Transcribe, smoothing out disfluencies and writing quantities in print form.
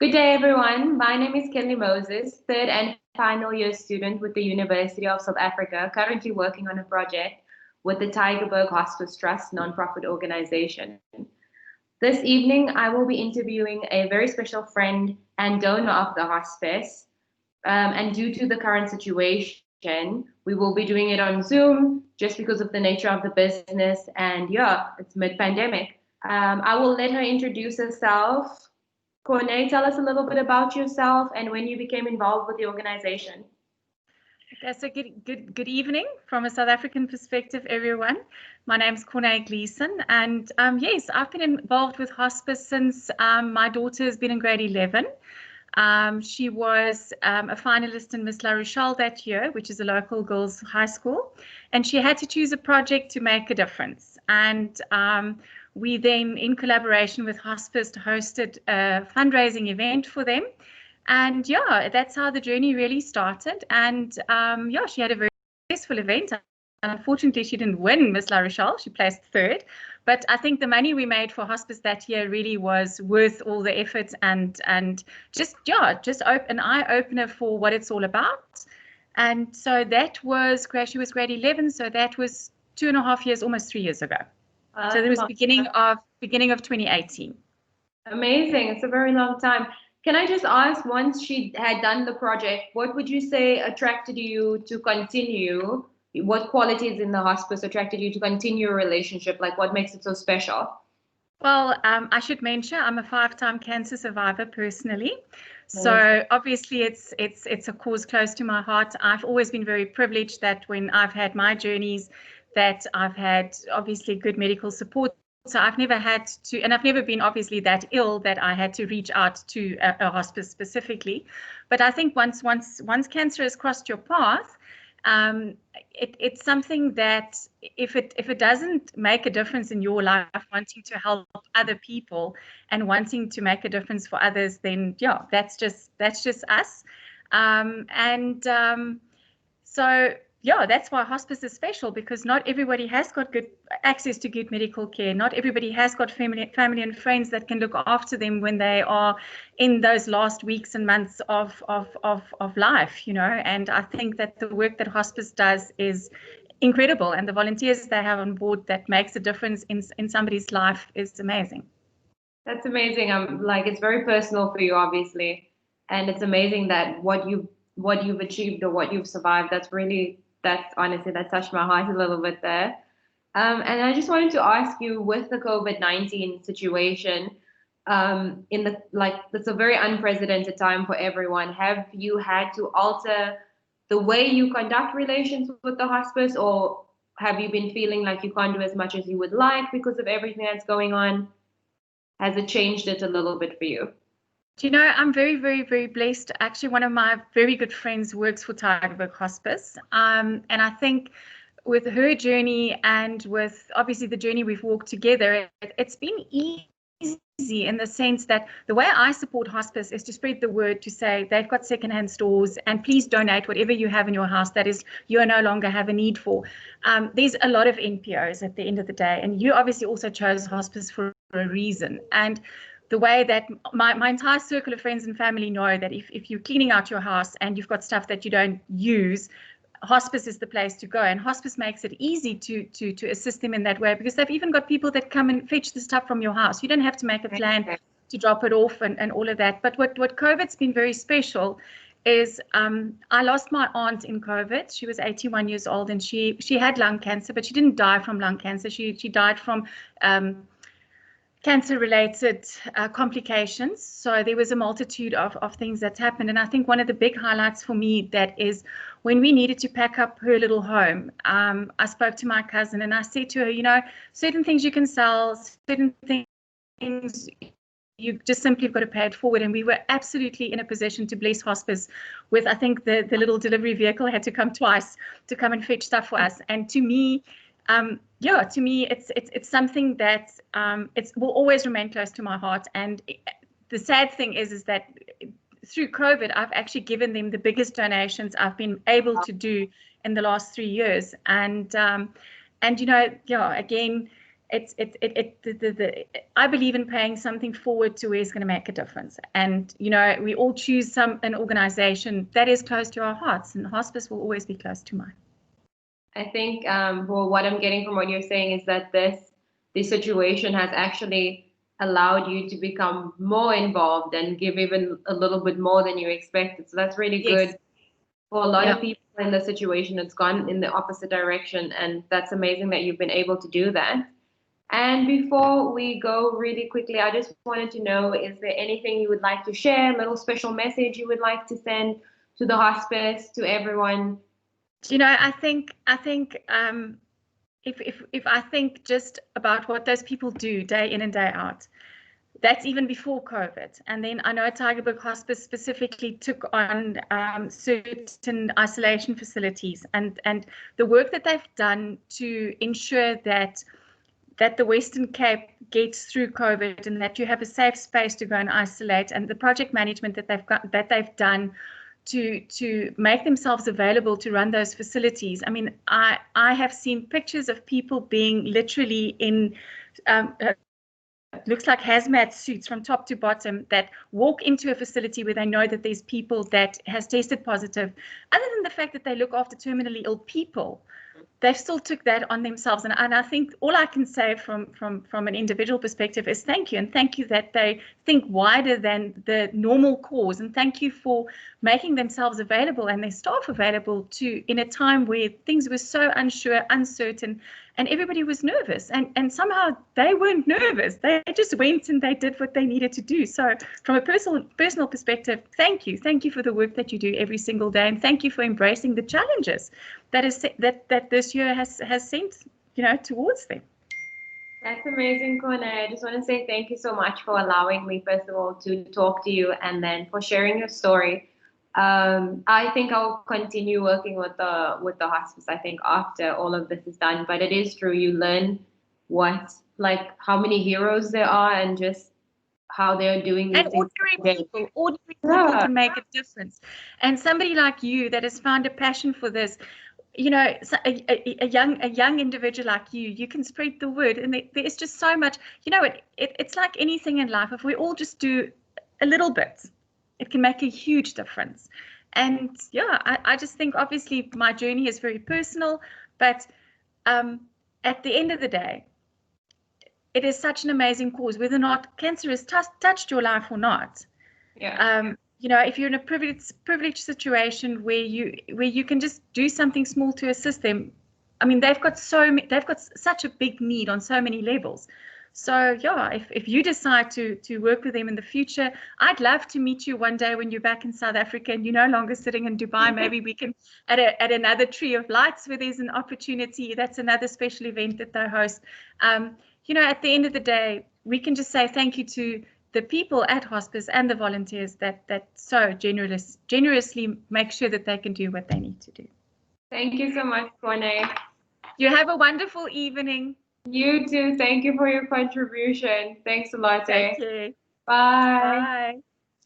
Good day, everyone. My name is Kelly Moses, third and final year student with the University of South Africa, currently working on a project with the Tygerberg Hospice Trust nonprofit organization. This evening, I will be interviewing a very special friend and donor of the hospice. And due to the current situation, we will be doing it on Zoom just because of the nature of the business. And yeah, it's mid-pandemic. I will let her introduce herself. Corne, tell us a little bit about yourself and when you became involved with the organization. Okay, so good evening from a South African perspective, everyone. My name is Corne Gleeson, and yes, I've been involved with hospice since my daughter has been in grade 11. She was a finalist in Miss La Rochelle that year, which is a local girls' high school, and she had to choose a project to make a difference. And we then, in collaboration with hospice, hosted a fundraising event for them. And yeah, that's how the journey really started. And yeah, she had a very successful event. Unfortunately, she didn't win Miss La Rochelle. She placed third. But I think the money we made for hospice that year really was worth all the effort and just an eye opener for what it's all about. And so that was she was grade 11. So that was 2.5 years, almost 3 years ago. So that was beginning of 2018. Amazing. It's a very long time. Can I just ask, once she had done the project, what would you say attracted you to continue? What qualities in the hospice attracted you to continue a relationship? Like, what makes it so special? Well, I should mention I'm a 5-time cancer survivor personally. So obviously it's a cause close to my heart. I've always been very privileged that when I've had my journeys, that I've had obviously good medical support. So I've never had to, and I've never been obviously that ill that I had to reach out to a hospice specifically. But I think once cancer has crossed your path, it's something that if it doesn't make a difference in your life, wanting to help other people and wanting to make a difference for others, then yeah, that's just us. So yeah, that's why hospice is special, because not everybody has got good access to good medical care. Not everybody has got family and friends that can look after them when they are in those last weeks and months of life, you know. And I think that the work that hospice does is incredible, and the volunteers they have on board that makes a difference in somebody's life is amazing. That's amazing. Like, it's very personal for you, obviously, and it's amazing that what you've achieved or what you've survived. That's honestly, that touched my heart a little bit there. And I just wanted to ask you, with the COVID-19 situation, it's a very unprecedented time for everyone. Have you had to alter the way you conduct relations with the hospice, or have you been feeling like you can't do as much as you would like because of everything that's going on? Has it changed it a little bit for you? Do you know, I'm very, very, very blessed. Actually, one of my very good friends works for Tygerberg Hospice. And I think with her journey and with obviously the journey we've walked together, it's been easy in the sense that the way I support hospice is to spread the word, to say they've got secondhand stores and please donate whatever you have in your house that is you no longer have a need for. There's a lot of NPOs at the end of the day, and you obviously also chose hospice for a reason. And the way that my entire circle of friends and family know that if you're cleaning out your house and you've got stuff that you don't use, hospice is the place to go. And hospice makes it easy to assist them in that way, because they've even got people that come and fetch the stuff from your house. You don't have to make a plan to drop it off and all of that. But what COVID's been very special is I lost my aunt in COVID. She was 81 years old, and she had lung cancer, but she didn't die from lung cancer. She died from cancer-related complications. So there was a multitude of things that happened. And I think one of the big highlights for me that is when we needed to pack up her little home, I spoke to my cousin and I said to her, you know, certain things you can sell, certain things you just simply got to pay it forward. And we were absolutely in a position to bless hospice with, I think the little delivery vehicle had to come twice to come and fetch stuff for us. And to me, it's something that it will always remain close to my heart. And the sad thing is that through COVID, I've actually given them the biggest donations I've been able to do in the last 3 years. And you know, again, I believe in paying something forward to where it's going to make a difference. And, you know, we all choose an organization that is close to our hearts, and hospice will always be close to mine. I think well, what I'm getting from what you're saying is that this situation has actually allowed you to become more involved and give even a little bit more than you expected. So that's really good. For a lot of people in the situation, it's gone in the opposite direction, and that's amazing that you've been able to do that. And before we go really quickly, I just wanted to know, is there anything you would like to share, a little special message you would like to send to the hospice, to everyone? You know, I think if I think just about what those people do day in and day out, that's even before COVID. And then I know Tygerberg Hospice specifically took on certain isolation facilities, and the work that they've done to ensure that the Western Cape gets through COVID and that you have a safe space to go and isolate, and the project management that they've done to make themselves available to run those facilities. I mean, I have seen pictures of people being literally in looks like hazmat suits from top to bottom that walk into a facility where they know that there's people that has tested positive. Other than the fact that they look after terminally ill people, they've still took that on themselves. And I think all I can say from an individual perspective is thank you. And thank you that they think wider than the normal cause. And thank you for making themselves available and their staff available to in a time where things were so unsure, uncertain, and everybody was nervous. And somehow they weren't nervous. They just went and they did what they needed to do. So from a personal perspective, thank you. Thank you for the work that you do every single day. And thank you for embracing the challenges that this year has sent, you know, towards them. That's amazing, Corne. I just want to say thank you so much for allowing me, first of all, to talk to you, and then for sharing your story. I think I'll continue working with the hospice, I think, after all of this is done. But it is true, you learn how many heroes there are, and just how they're doing these things. Ordinary people can make a difference. And somebody like you that has found a passion for this, you know, a young individual like you can spread the word, and there's just so much. You know, it's like anything in life. If we all just do a little bit, it can make a huge difference. And yeah, I just think obviously my journey is very personal, but at the end of the day, it is such an amazing cause, whether or not cancer has touched your life or not. Yeah. You know, if you're in a privileged situation where you can just do something small to assist them, I mean, they've got such a big need on so many levels. So yeah, if you decide to work with them in the future, I'd love to meet you one day when you're back in South Africa and you're no longer sitting in Dubai. Maybe we can at another Tree of Lights where there's an opportunity. That's another special event that they host. You know, at the end of the day, we can just say thank you to the people at hospice and the volunteers that so generously make sure that they can do what they need to do. Thank you so much, Corne. You have a wonderful evening. You too. Thank you for your contribution. Thanks a lot. Thank you. Bye. Bye.